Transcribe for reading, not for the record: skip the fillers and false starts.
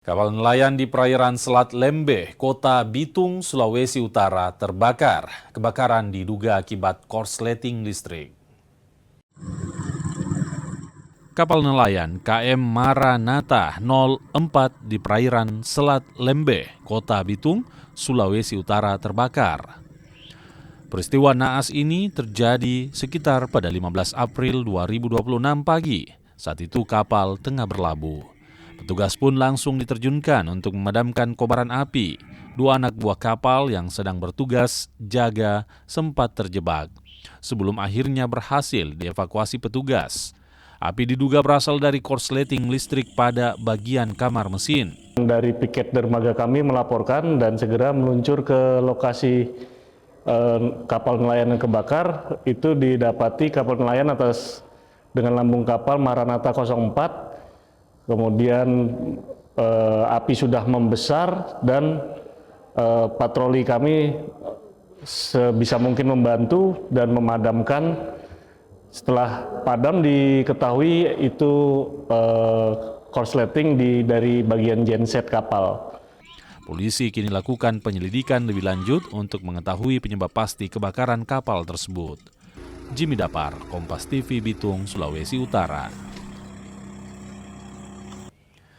Kapal nelayan di perairan Selat Lembe, Kota Bitung, Sulawesi Utara terbakar. Kebakaran diduga akibat korsleting listrik. Kapal nelayan KM Maranatha 04 di perairan Selat Lembe, Kota Bitung, Sulawesi Utara terbakar. Peristiwa naas ini terjadi sekitar pada 15 April 2026 pagi. Saat itu kapal tengah berlabuh. Petugas pun langsung diterjunkan untuk memadamkan kobaran api. Dua anak buah kapal yang sedang bertugas jaga sempat terjebak sebelum akhirnya berhasil dievakuasi petugas. Api diduga berasal dari korsleting listrik pada bagian kamar mesin. Dari piket dermaga kami melaporkan dan segera meluncur ke lokasi kapal nelayan yang kebakar. Itu didapati kapal nelayan atas dengan lambung kapal Maranatha 04. Kemudian api sudah membesar dan patroli kami sebisa mungkin membantu dan memadamkan. Setelah padam diketahui itu korsleting dari bagian genset kapal. Polisi kini lakukan penyelidikan lebih lanjut untuk mengetahui penyebab pasti kebakaran kapal tersebut. Jimmy Dapar, Kompas TV Bitung, Sulawesi Utara.